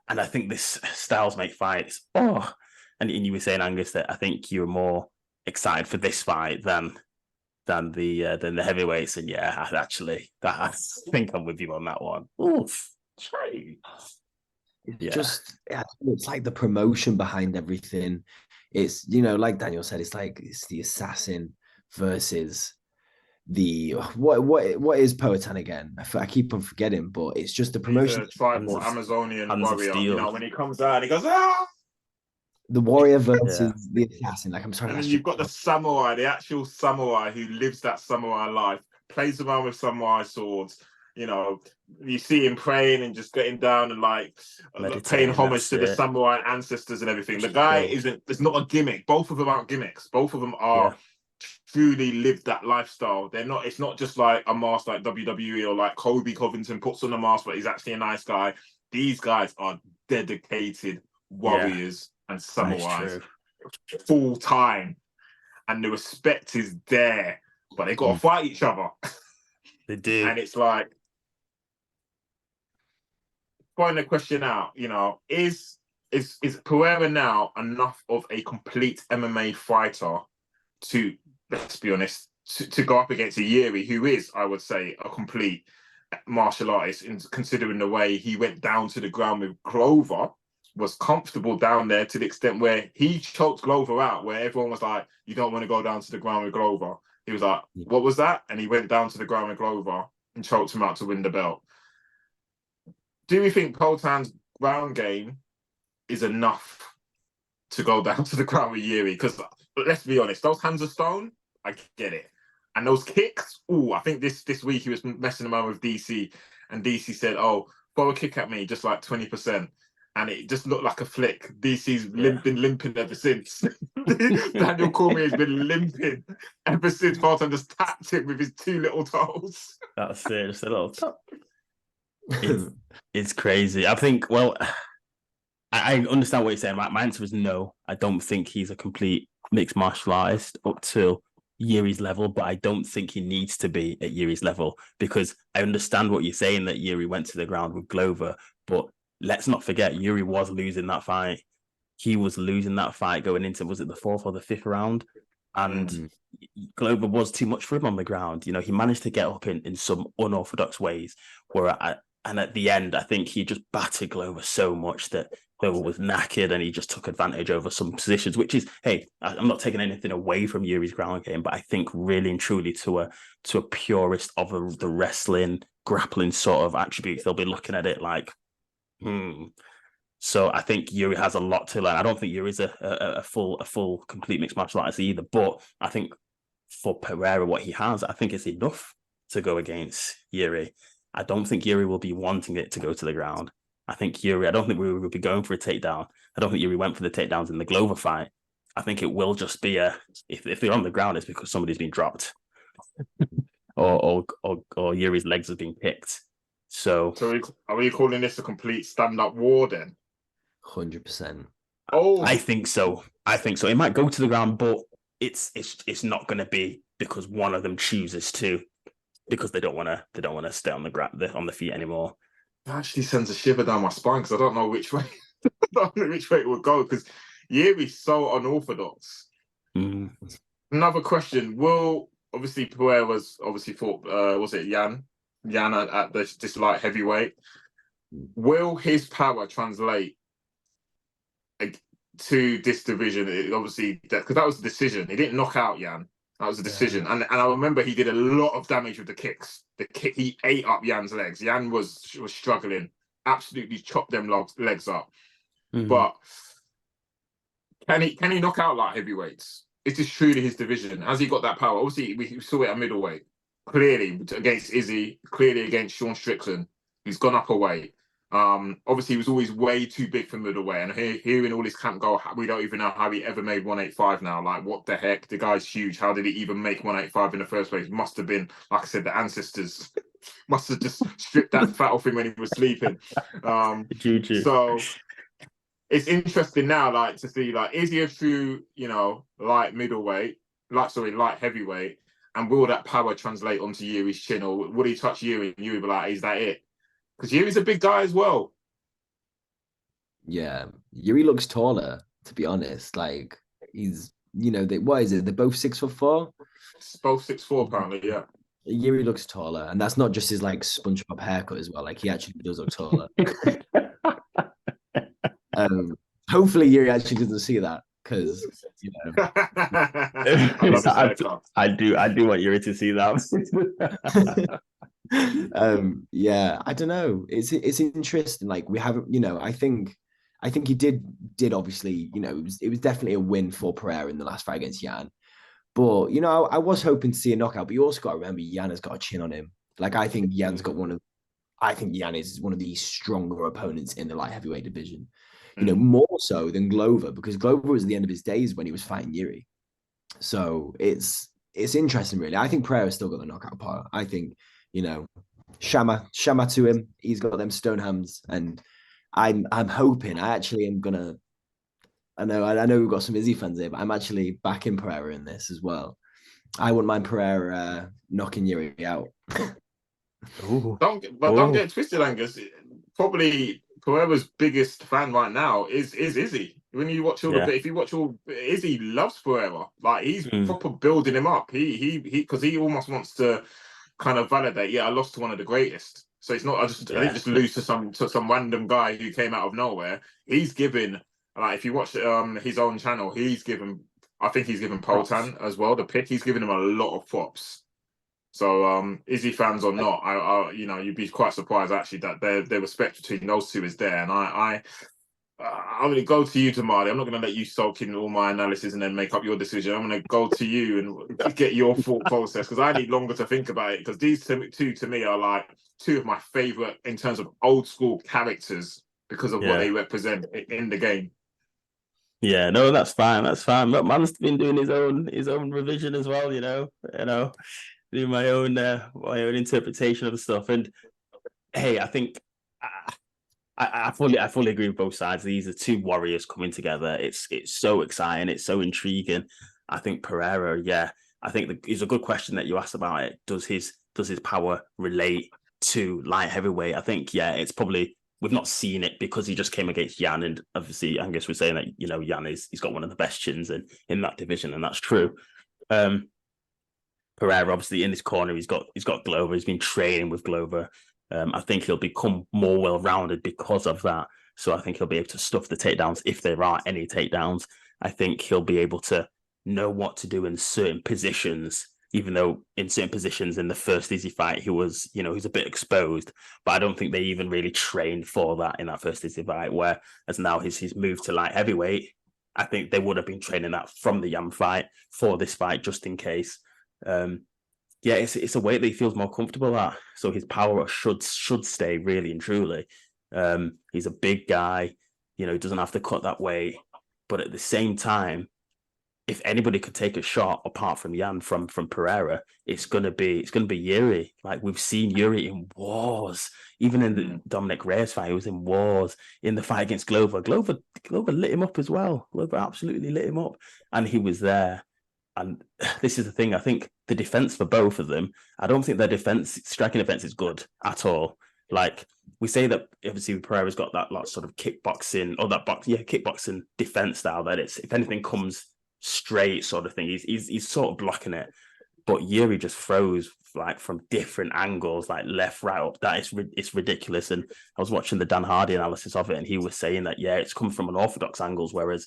And I think this styles make fights. Oh, and you were saying, Angus, that I think you were more excited for this fight than the heavyweights. And yeah, I think I'm with you on that one. Oof. It's like the promotion behind everything. It's, like Daniel said, it's the assassin versus the what is Poetan again? I keep on forgetting, but it's just the promotion. He's a tribal Amazonian warrior. When he comes out, he goes, the warrior versus the assassin. Like I'm sorry. And then you've got the samurai, the actual samurai who lives that samurai life, plays around with samurai swords. You see him praying and just getting down and paying homage to the samurai ancestors and everything. The guy it's not a gimmick. Both of them aren't gimmicks. Both of them are truly lived that lifestyle. It's not just like a mask like WWE or like Kobe Covington puts on a mask, but he's actually a nice guy. These guys are dedicated warriors and samurais full time. And the respect is there, but they got to fight each other. They do. And it's like, find the question out, is Pereira now enough of a complete MMA fighter to, let's be honest, to go up against a Yuri, who is, I would say, a complete martial artist, in considering the way he went down to the ground with Glover, was comfortable down there to the extent where he choked Glover out, where everyone was like, you don't want to go down to the ground with Glover. He was like, what was that? And he went down to the ground with Glover and choked him out to win the belt. Do we think Poltan's ground game is enough to go down to the ground with Yuri? Because let's be honest, those hands of stone, I get it. And those kicks, I think this week he was messing around with DC, and DC said, throw a kick at me, just like 20%. And it just looked like a flick. DC's been limping ever since. Daniel Cormier's been limping ever since Poltan just tapped him with his two little toes. That's it, just a little tap. It's crazy. I think, I understand what you're saying. My answer is no. I don't think he's a complete mixed martial artist up to Yuri's level, but I don't think he needs to be at Yuri's level, because I understand what you're saying, that Yuri went to the ground with Glover, but let's not forget, Yuri was losing that fight. He was losing that fight going into, was it the 4th or the 5th round? And Glover was too much for him on the ground. He managed to get up in some unorthodox ways, and at the end, I think he just battered Glover so much that Glover was knackered, and he just took advantage over some positions, which is, hey, I'm not taking anything away from Yuri's ground game, but I think really and truly to a purist of the wrestling, grappling sort of attributes, they'll be looking at it like, So I think Yuri has a lot to learn. I don't think Yuri's a full complete mixed martial artist either, but I think for Pereira, what he has, I think it's enough to go against Yuri. I don't think Yuri will be wanting it to go to the ground. I don't think we will be going for a takedown. I don't think Yuri went for the takedowns in the Glover fight. I think it will just be if they're on the ground, it's because somebody's been dropped. or Yuri's legs have been kicked. So are we calling this a complete stand-up war then? 100%. Oh, I think so. I think so. It might go to the ground, but it's not going to be because one of them chooses to, because they don't want to stay on the feet anymore. it actually sends a shiver down my spine because I don't know which way. I don't know which way it would go because Yuri's so unorthodox. Mm. Another question: will obviously Pereira was obviously fought. Was it Yan at this light heavyweight? Will his power translate to this division? Obviously, because that was the decision. He didn't knock out Yan. That was a decision. And I remember he did a lot of damage with the kicks. He ate up Yan's legs. Yan was struggling, absolutely chopped them legs up. Mm. But can he knock out light heavyweights? Is this truly his division? Has he got that power? Obviously, we saw it at middleweight. Clearly against Izzy, clearly against Sean Strickland. He's gone up a weight. Obviously, he was always way too big for middleweight. And hearing all his camp go, we don't even know how he ever made 185 now. Like, what the heck? The guy's huge. How did he even make 185 in the first place? Must have been, like I said, the ancestors must have just stripped that fat off him when he was sleeping. So it's interesting now, like, to see, like, is he a true, light heavyweight? And will that power translate onto Yuri's chin, or would he touch Yuri and Yuri be like, is that it? Because Yuri's a big guy as well. Yeah, Yuri looks taller, to be honest. Like, he's, what is it? They're both 6'4"? Both 6'4", apparently, yeah. Yuri looks taller, and that's not just his like SpongeBob haircut as well. Like, he actually does look taller. Hopefully Yuri actually doesn't see that, because I do want Yuri to see that. Yeah, I don't know. It's interesting. Like, we haven't, I think he did obviously, it was definitely a win for Pereira in the last fight against Yan. But I was hoping to see a knockout, but you also got to remember Yan has got a chin on him. Like, I think Yan is one of the stronger opponents in the light heavyweight division. More so than Glover, because Glover was at the end of his days when he was fighting Yuri. So it's interesting, really. I think Pereira's still got the knockout power. I think, Shama to him. He's got them stone hands, and I'm hoping. I actually am gonna. I know we've got some Izzy fans here, but I'm actually backing Pereira in this as well. I wouldn't mind Pereira knocking Yuri out. Don't get it twisted, Angus. Probably Pereira's biggest fan right now is Izzy. When you watch Izzy loves Pereira. Like, he's proper building him up. He because he almost wants to kind of validate. Yeah, I lost to one of the greatest. So it's not. I didn't just lose to some random guy who came out of nowhere. He's given, like, if you watch his own channel, I think he's given Poltan as well the pick. He's given him a lot of props. So Izzy fans or not, I you'd be quite surprised actually that the respect between those two is there. And I'm going to go to you, Mardi. I'm not going to let you soak in all my analysis and then make up your decision. I'm going to go to you and get your thought process, because I need longer to think about it, because these two to me are like two of my favorite in terms of old school characters because of what they represent in the game. Yeah, no, that's fine. That's fine. But man's been doing his own revision as well, do my own interpretation of the stuff. And hey, I think I fully agree with both sides. These are two warriors coming together. It's so exciting. It's so intriguing. I think Pereira, I think it's a good question that you asked about it. Does his power relate to light heavyweight? I think, it's probably, we've not seen it because he just came against Yan, and obviously Angus was saying that, Yan he's got one of the best chins in that division, and that's true. Pereira, obviously, in his corner, he's got Glover. He's been training with Glover. I think he'll become more well-rounded because of that. So I think he'll be able to stuff the takedowns if there are any takedowns. I think he'll be able to know what to do in certain positions, even though in certain positions in the first Izzy fight, he was a bit exposed. But I don't think they even really trained for that in that first Izzy fight, whereas now his move to light heavyweight, I think they would have been training that from the Yam fight for this fight, just in case. It's a weight that he feels more comfortable at, so his power should stay really and truly. He's a big guy, he doesn't have to cut that weight, but at the same time, if anybody could take a shot apart from Jan from Pereira, it's gonna be Yuri. Like we've seen Yuri in wars, even in the Dominic Reyes fight, he was in wars. In the fight against Glover lit him up as well. Glover absolutely lit him up, and he was there. And this is the thing. I think the defense for both of them, I don't think their striking defense is good at all. Like we say that obviously Pereira's got that sort of kickboxing or kickboxing defense style that it's, if anything comes straight sort of thing, he's sort of blocking it. But Yuri just throws like from different angles, like left, right, up. It's ridiculous. And I was watching the Dan Hardy analysis of it, and he was saying that it's come from unorthodox angles, whereas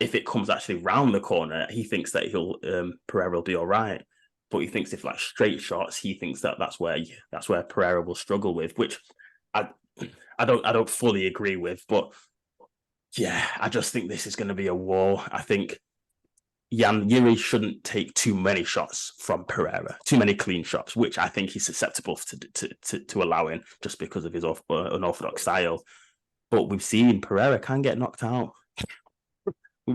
if it comes actually round the corner, he thinks that Pereira will be all right. But he thinks if like straight shots, he thinks that's where Pereira will struggle with, which I don't fully agree with. But yeah, I just think this is going to be a war. I think Yuri shouldn't take too many shots from Pereira, too many clean shots, which I think he's susceptible to allowing just because of his unorthodox style. But we've seen Pereira can get knocked out.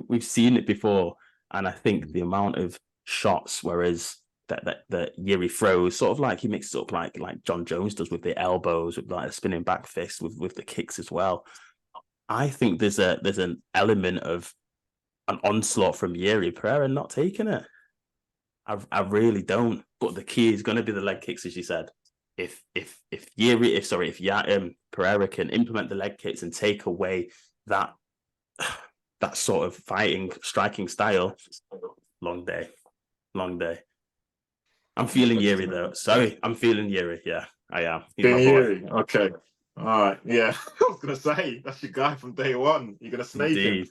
We've seen it before, and I think the amount of shots, whereas that Yuri throws, sort of like he mixes up like John Jones does with the elbows, with like a spinning back fist, with the kicks as well. I think there's an element of an onslaught from Yuri. Pereira not taking it. I really don't. But the key is going to be the leg kicks, as you said. If Pereira can implement the leg kicks and take away that sort of striking style, long day. I'm feeling Yuri though. Sorry, I'm feeling Yuri. Yeah, I am. He's my boy. Yuri. Okay. All right. Yeah. I was going to say, that's your guy from day one. You're going to snake him.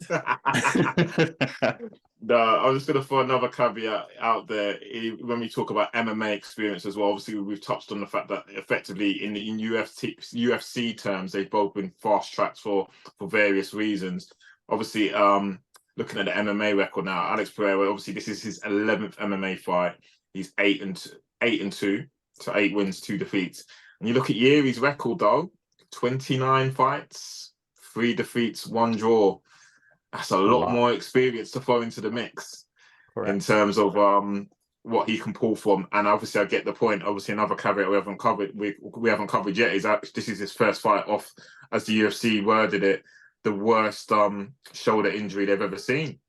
No, I was just going to throw another caveat out there. When we talk about MMA experience as well, obviously we've touched on the fact that effectively in UFC terms, they've both been fast tracked for various reasons. Obviously, looking at the MMA record now, Alex Pereira, obviously this is his 11th MMA fight. He's 8-2, so 8 wins, 2 defeats. And you look at Yuri's record though, 29 fights, 3 defeats, 1 draw. That's a lot more experience to throw into the mix. Correct. In terms of what he can pull from. And obviously I get the point. Obviously another caveat we haven't covered yet is that this is his first fight off, as the UFC worded it, the worst shoulder injury they've ever seen.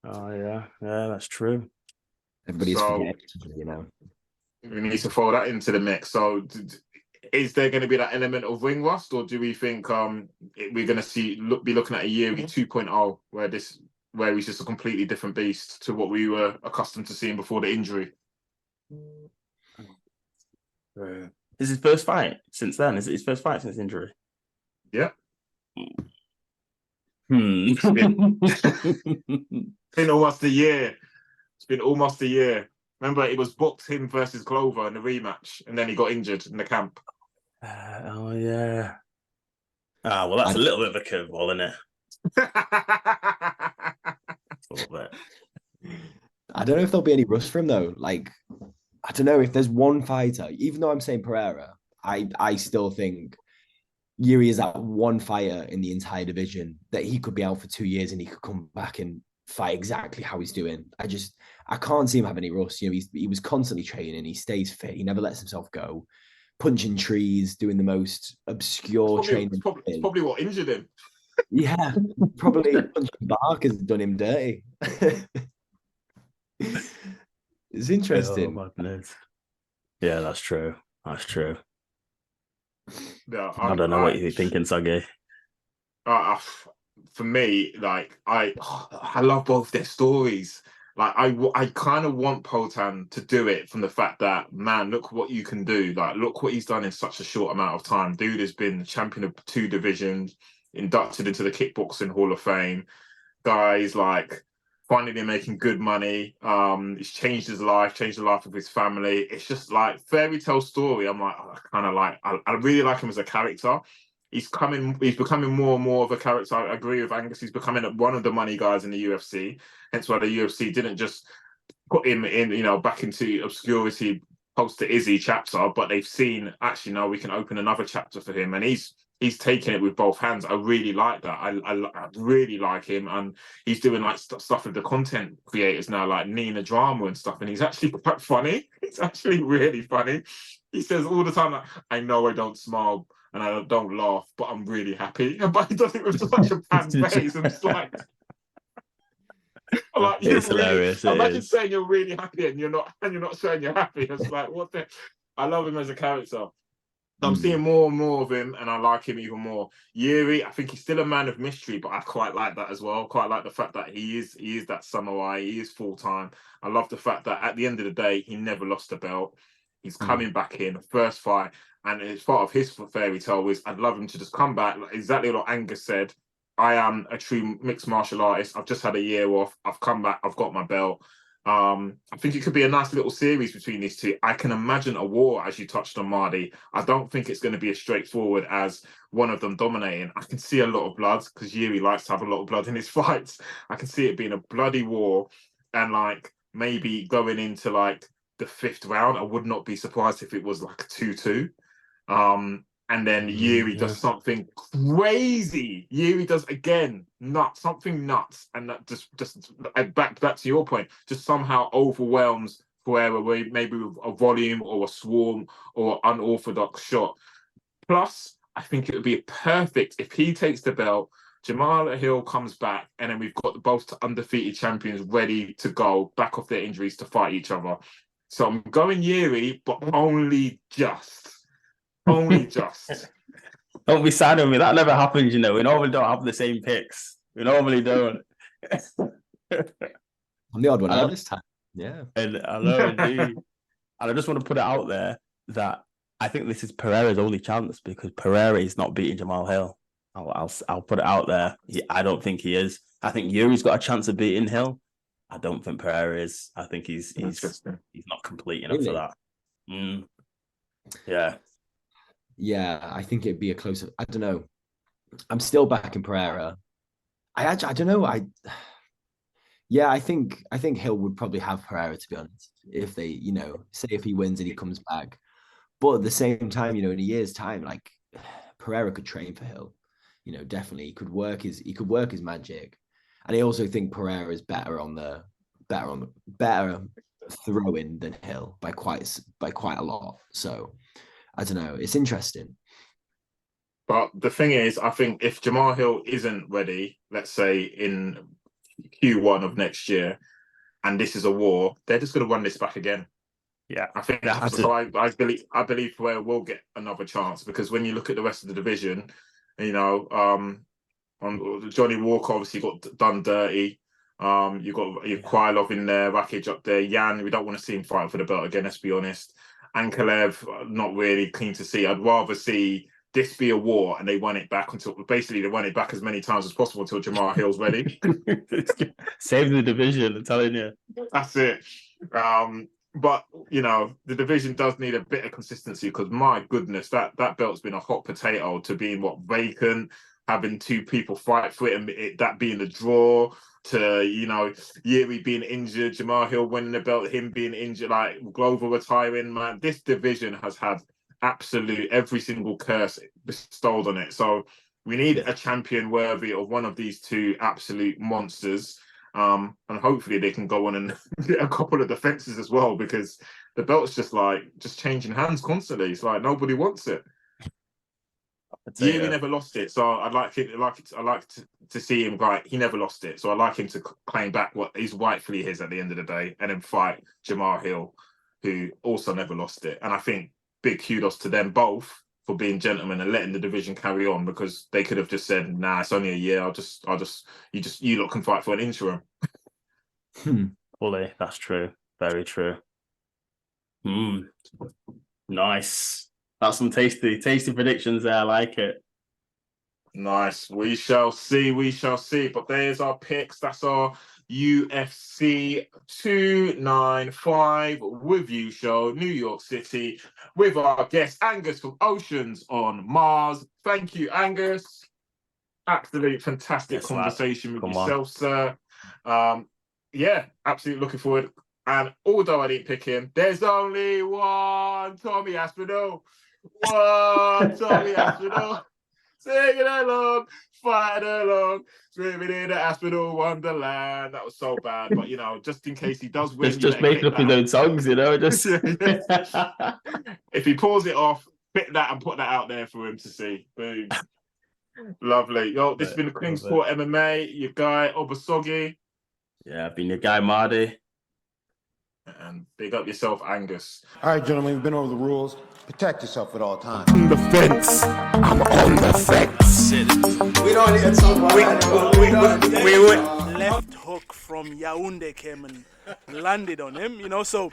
Oh yeah, that's true. Everybody's forgetting, you know. We need to throw that into the mix. So, is there going to be that element of ring rust, or do we think we're going to be looking at a Yuri 2.0 where he's just a completely different beast to what we were accustomed to seeing before the injury? This is his first fight since then. Is it his first fight since injury? Yeah. It's been almost a year. It's been almost a year. Remember, it was booked him versus Glover in the rematch, and then he got injured in the camp. Oh yeah. Well, that's a little bit of a curveball, isn't it? A little bit. I don't know if there'll be any rust for him though. Like, I don't know if there's one fighter. Even though I'm saying Pereira, I still think Yuri is that one fighter in the entire division that he could be out for 2 years and he could come back and fight exactly how he's doing. I can't see him have any rust. You know, he was constantly training. He stays fit. He never lets himself go. Punching trees, doing the most obscure training. It's probably what injured him. Yeah, probably punching bark has done him dirty. It's interesting. Oh, my goodness. Yeah, that's true. That's true. Yeah, I don't know what you're thinking, Soggy. For me, like I love both their stories. Like I kind of want Poatan to do it from the fact that, man, look what you can do. Like, look what he's done in such a short amount of time. Dude has been champion of 2 divisions, inducted into the Kickboxing Hall of Fame. Guys, like, finally making good money. It's changed his life, changed the life of his family. It's just like fairy tale story. I'm like, I really like him as a character. He's becoming more and more of a character. I agree with Angus. He's becoming one of the money guys in the UFC. Hence why the UFC didn't just put him in, back into obscurity post the Izzy chapter, but they've seen, actually, no, we can open another chapter for him. And he's he's taking it with both hands. I really like that. I really like him, and he's doing like stuff with the content creators now, like Nina Drama and stuff. And he's actually quite funny. It's actually really funny. He says all the time, like, I know I don't smile and I don't laugh, but I'm really happy. But he does it with such a bad face. And it's like, I'm like, It's hilarious. Imagine saying you're really happy and you're not showing you're happy. It's like, what the? I love him as a character. I'm seeing more and more of him, and I like him even more. Yuri, I think he's still a man of mystery, but I quite like that as well. Quite like the fact that he is that samurai. He is full time. I love the fact that at the end of the day, he never lost the belt. He's coming back in first fight, and it's part of his fairy tale. Is I'd love him to just come back, like exactly what Angus said. I am a true mixed martial artist. I've just had a year off. I've come back. I've got my belt. I think it could be a nice little series between these two. I can imagine a war, as you touched on, Mardi. I don't think it's going to be as straightforward as one of them dominating. I can see a lot of blood because Yuri likes to have a lot of blood in his fights. I can see it being a bloody war, and like maybe going into like the 5th round. I would not be surprised if it was like a 2-2. And then Yuri does something crazy. Yuri does again something nuts, and that just back to your point, just somehow overwhelms Pereira, maybe with a volume or a swarm or unorthodox shot. Plus, I think it would be perfect if he takes the belt, Jamal Hill comes back, and then we've got both undefeated champions ready to go back off their injuries to fight each other. So I'm going Yuri, but only just. Only just. Don't be sad with me. That never happens, you know. We normally don't have the same picks. We normally don't. I'm the odd one out this time. Yeah. And I know, indeed. And I just want to put it out there that I think this is Pereira's only chance, because Pereira is not beating Jamal Hill. I'll put it out there. I don't think he is. I think Yuri's got a chance of beating Hill. I don't think Pereira is. I think he's not complete enough for that. Yeah. Yeah, I think it'd be a close. I don't know. I'm still backing Pereira. I don't know. I think Hill would probably have Pereira, to be honest, if they, say if he wins and he comes back. But at the same time, in a year's time, like Pereira could train for Hill. Definitely he could work his magic. And I also think Pereira is better throwing than Hill by quite a lot. So I don't know. It's interesting. But the thing is, I think if Jamal Hill isn't ready, let's say in Q1 of next year, and this is a war, they're just going to run this back again. Yeah, I think that's so. I believe Pereira will get another chance, because when you look at the rest of the division, on Johnny Walker obviously got done dirty. You've got Krylov in there, Rakic up there, Yan. We don't want to see him fight for the belt again. Let's be honest. Ankalev, not really keen to see. I'd rather see this be a war and they won it back they won it back as many times as possible until Jamal Hill's ready. Save the division, I'm telling you. That's it. But the division does need a bit of consistency, because my goodness, that belt's been a hot potato to being vacant, having two people fight for it, and that being a draw, to Yuri being injured, Jamal Hill winning the belt, him being injured, like Glover retiring. Man, this division has had absolute every single curse bestowed on it. So we need a champion worthy of one of these two absolute monsters. And hopefully they can go on and get a couple of defenses as well, because the belt's just changing hands constantly. It's like nobody wants it. Yuri never lost it, so I'd like to see him. Right, he never lost it, so I'd like him to claim back what is rightfully his at the end of the day, and then fight Jamal Hill, who also never lost it. And I think big kudos to them both for being gentlemen and letting the division carry on, because they could have just said, "Nah, it's only a year. You lot can fight for an interim." Fully, that's true. Very true. Nice. That's some tasty predictions there. I like it. Nice. We shall see. But there's our picks. That's our UFC 295 review show, New York City, with our guest Angus from Oceans on Mars. Thank you, Angus. Absolute fantastic conversation with yourself, sir. Yeah, absolutely looking forward. And although I didn't pick him, there's only one Tommy Aspinall. Tommy Aspinall. Singing along, fighting along, swimming in the Aspinall Wonderland. That was so bad, but you know, just in case he does win, Just making up his own songs, you know. Just if he pulls it off, fit that and put that out there for him to see. Boom. Lovely. Yo, this has been the King Sport MMA. Your guy Oba Soggy. Yeah, I've been your guy Mardi. And big up yourself, Angus. All right, gentlemen, we've been over the rules. Protect yourself at all times. On the fence. I'm on the fence. We don't need to talk about we left hook from Yaoundé came and landed on him, you know, so